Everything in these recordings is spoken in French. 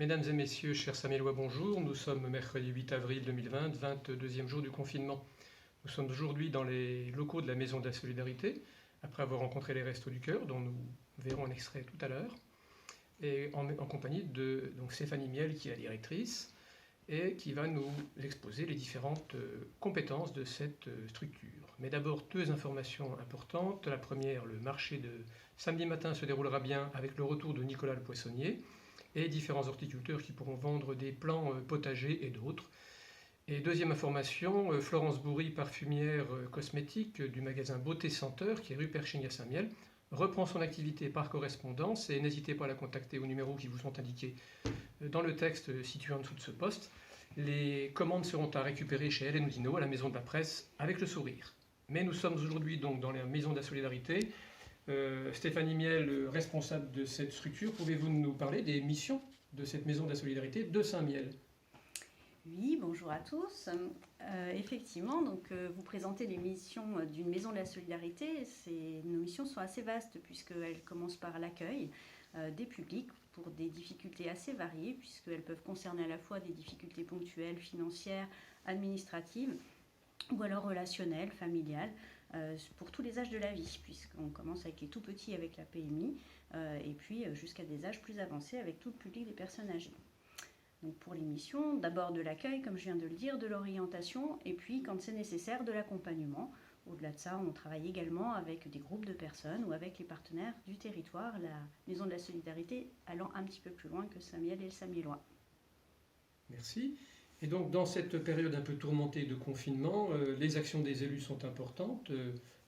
Mesdames et messieurs, chers Samélois, bonjour. Nous sommes mercredi 8 avril 2020, 22e jour du confinement. Nous sommes aujourd'hui dans les locaux de la Maison de la Solidarité, après avoir rencontré les Restos du Cœur, dont nous verrons un extrait tout à l'heure, et en compagnie de Stéphanie Miel, qui est la directrice, et qui va nous exposer les différentes compétences de cette structure. Mais d'abord, deux informations importantes. La première, le marché de samedi matin se déroulera bien avec le retour de Nicolas le Poissonnier et différents horticulteurs qui pourront vendre des plants potagers et d'autres. Et deuxième information, Florence Bourry, parfumière cosmétique du magasin Beauté Senteur, qui est rue Perchigne à Saint-Miel, reprend son activité par correspondance et n'hésitez pas à la contacter aux numéros qui vous sont indiqués dans le texte situé en dessous de ce poste. Les commandes seront à récupérer chez Hélène Oudinot à la Maison de la Presse avec le sourire. Mais nous sommes aujourd'hui donc dans la Maison de la Solidarité. Stéphanie Miel, responsable de cette structure, pouvez-vous nous parler des missions de cette Maison de la Solidarité de Saint-Miel ? Oui, bonjour à tous. Effectivement, vous présentez les missions d'une Maison de la Solidarité. Nos missions sont assez vastes puisqu'elles commencent par l'accueil des publics pour des difficultés assez variées puisqu'elles peuvent concerner à la fois des difficultés ponctuelles, financières, administratives ou alors relationnelles, familiales, pour tous les âges de la vie puisqu'on commence avec les tout petits avec la PMI et puis jusqu'à des âges plus avancés avec tout le public des personnes âgées. Donc pour les missions, d'abord de l'accueil, comme je viens de le dire, de l'orientation, et puis quand c'est nécessaire, de l'accompagnement. Au-delà de ça, on travaille également avec des groupes de personnes ou avec les partenaires du territoire, la Maison de la Solidarité allant un petit peu plus loin que Saint-Miel et le Saint-Mielois. Merci. Et donc dans cette période un peu tourmentée de confinement, les actions des élus sont importantes.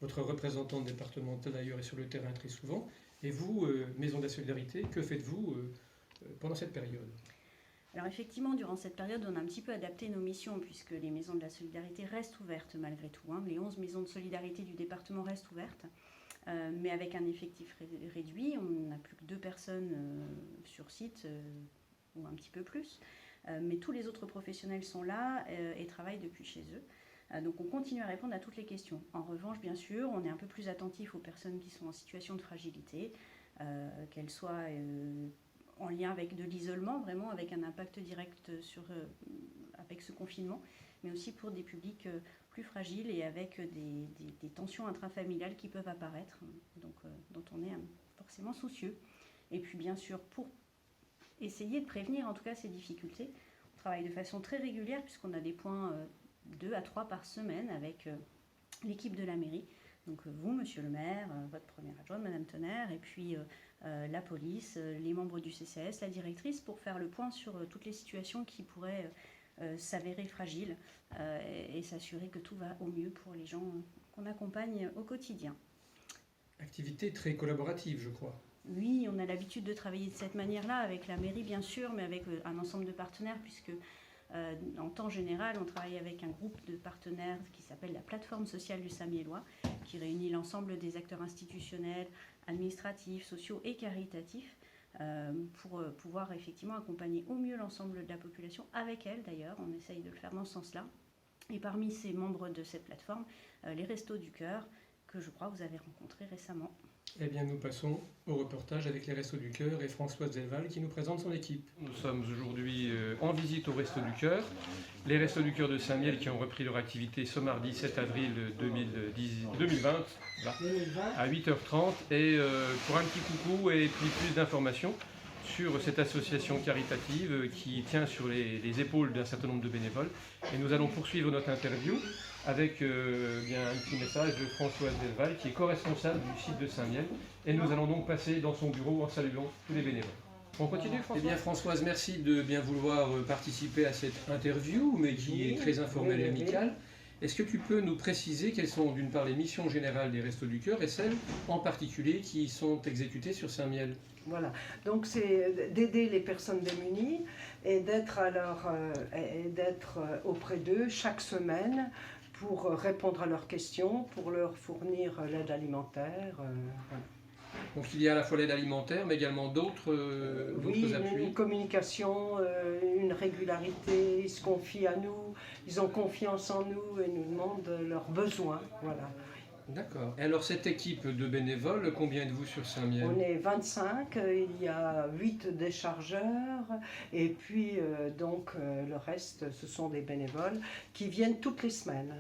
Votre représentante départementale d'ailleurs est sur le terrain très souvent. Et vous, Maison de la Solidarité, que faites-vous pendant cette période ? Alors effectivement, durant cette période, on a un petit peu adapté nos missions puisque les maisons de la solidarité restent ouvertes malgré tout. Les 11 maisons de solidarité du département restent ouvertes, mais avec un effectif réduit. On n'a plus que 2 personnes sur site, ou un petit peu plus. Mais tous les autres professionnels sont là et travaillent depuis chez eux. Donc on continue à répondre à toutes les questions. En revanche, bien sûr, on est un peu plus attentif aux personnes qui sont en situation de fragilité, qu'elles soient en lien avec de l'isolement, vraiment avec un impact direct avec ce confinement, mais aussi pour des publics plus fragiles et avec des tensions intrafamiliales qui peuvent apparaître, dont on est forcément soucieux. Et puis bien sûr, pour essayer de prévenir en tout cas ces difficultés, on travaille de façon très régulière puisqu'on a des points 2 à 3 par semaine avec l'équipe de la mairie. Donc vous, monsieur le maire, votre première adjointe, madame Tonnerre, et puis la police, les membres du CCAS, la directrice, pour faire le point sur toutes les situations qui pourraient s'avérer fragiles et s'assurer que tout va au mieux pour les gens qu'on accompagne au quotidien. Activité très collaborative, je crois. Oui, on a l'habitude de travailler de cette manière-là, avec la mairie bien sûr, mais avec un ensemble de partenaires, puisque en temps général, on travaille avec un groupe de partenaires qui s'appelle la plateforme sociale du Saint-Mielois, qui réunit l'ensemble des acteurs institutionnels, administratifs, sociaux et caritatifs pour pouvoir effectivement accompagner au mieux l'ensemble de la population, avec elle d'ailleurs, on essaye de le faire dans ce sens-là. Et parmi ces membres de cette plateforme, les Restos du Cœur, que je crois vous avez rencontrés récemment. Eh bien, nous passons au reportage avec les Restos du Cœur et Françoise Delval qui nous présente son équipe. Nous sommes aujourd'hui en visite aux Restos du Cœur. Les Restos du Cœur de Saint-Miel qui ont repris leur activité ce mardi 7 avril 2020 à 8h30. Et pour un petit coucou et puis plus d'informations sur cette association caritative qui tient sur les épaules d'un certain nombre de bénévoles. Et nous allons poursuivre notre interview avec un petit message de Françoise Delval qui est co-responsable du site de Saint-Miel. Et nous allons donc passer dans son bureau en saluant tous les bénévoles. On continue, Françoise ? Eh bien, Françoise, merci de bien vouloir participer à cette interview, mais qui est très informelle et amicale. Est-ce que tu peux nous préciser quelles sont d'une part les missions générales des Restos du Cœur et celles en particulier qui sont exécutées sur Saint-Miel ? Voilà, donc c'est d'aider les personnes démunies et d'être auprès d'eux chaque semaine pour répondre à leurs questions, pour leur fournir l'aide alimentaire. Voilà. Donc il y a à la fois l'aide alimentaire, mais également d'autres appuis. Une communication, une régularité, ils se confient à nous, ils ont confiance en nous et nous demandent leurs besoins. Voilà. D'accord. Et alors cette équipe de bénévoles, combien êtes-vous sur Saint-Miel? On est 25, il y a 8 déchargeurs et puis le reste, ce sont des bénévoles qui viennent toutes les semaines.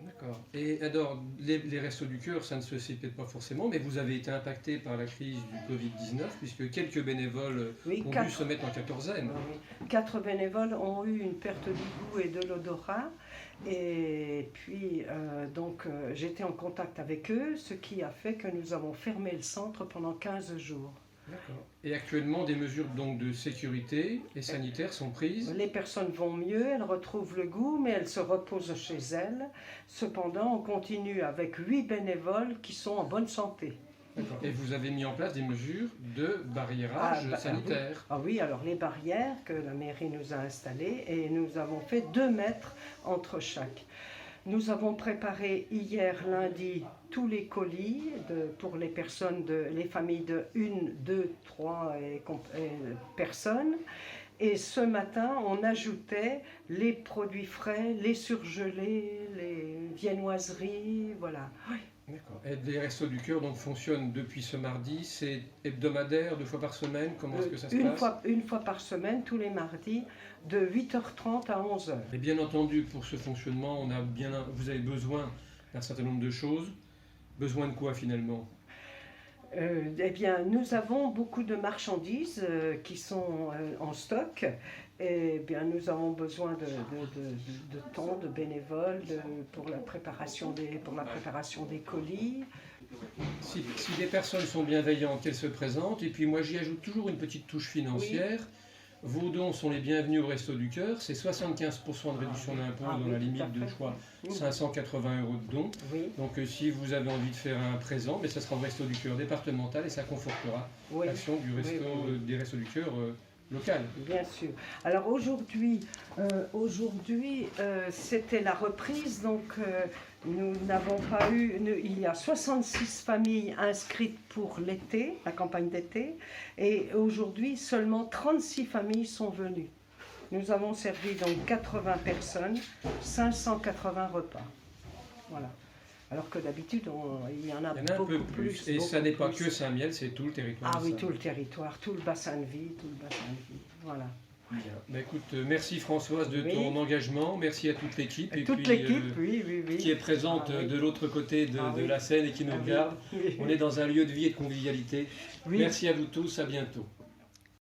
D'accord. Et alors, les Restos du Cœur, ça ne se sait peut-être pas forcément, mais vous avez été impacté par la crise du Covid-19, puisque quelques bénévoles Oui, ont dû se mettre en quatorzaine. oui. 4 bénévoles ont eu une perte du goût et de l'odorat. Et puis, j'étais en contact avec eux, ce qui a fait que nous avons fermé le centre pendant 15 jours. D'accord. Et actuellement, des mesures donc de sécurité et sanitaires sont prises. Les personnes vont mieux, elles retrouvent le goût, mais elles se reposent chez elles. Cependant, on continue avec 8 bénévoles qui sont en bonne santé. D'accord. Et vous avez mis en place des mesures de barriérage sanitaire. Ah oui, alors les barrières que la mairie nous a installées, et nous avons fait 2 mètres entre chaque. Nous avons préparé hier lundi tous les colis pour les personnes, les familles de 1, 2, 3 personnes. Et ce matin, on ajoutait les produits frais, les surgelés, les viennoiseries, voilà. Oui. D'accord. Et les Restos du Cœur donc fonctionnent depuis ce mardi, c'est hebdomadaire, 2 fois par semaine, comment est-ce que ça se passe? Une fois par semaine, tous les mardis, de 8h30 à 11h. Et bien entendu, pour ce fonctionnement, vous avez besoin d'un certain nombre de choses. Besoin de quoi finalement? Eh bien, nous avons beaucoup de marchandises qui sont en stock. Et bien, nous avons besoin de temps, de bénévoles pour la préparation des colis. Si des personnes sont bienveillantes, qu'elles se présentent. Et puis moi, j'y ajoute toujours une petite touche financière. Oui. Vos dons sont les bienvenus au Resto du Cœur. C'est 75% de réduction d'impôt dans la limite de, je crois, 580 € de dons. Oui. Donc si vous avez envie de faire un présent, mais ça sera au Resto du Cœur départemental et ça confortera l'action des Restos du Cœur local. Bien sûr. Alors aujourd'hui, c'était la reprise, donc nous n'avons pas eu... il y a 66 familles inscrites pour l'été, la campagne d'été, et aujourd'hui, seulement 36 familles sont venues. Nous avons servi donc 80 personnes, 580 repas. Voilà. Alors que d'habitude, il y en a beaucoup un peu plus. Et ça n'est pas que Saint-Miel, c'est tout le territoire. Ah oui, tout le territoire, tout le bassin de vie, Voilà. Bien. Ben écoute, merci Françoise de ton engagement, merci à toute l'équipe. Toute l'équipe, qui est présente de l'autre côté de la Seine et qui nous regarde. Oui. On est dans un lieu de vie et de convivialité. Oui. Merci à vous tous, à bientôt.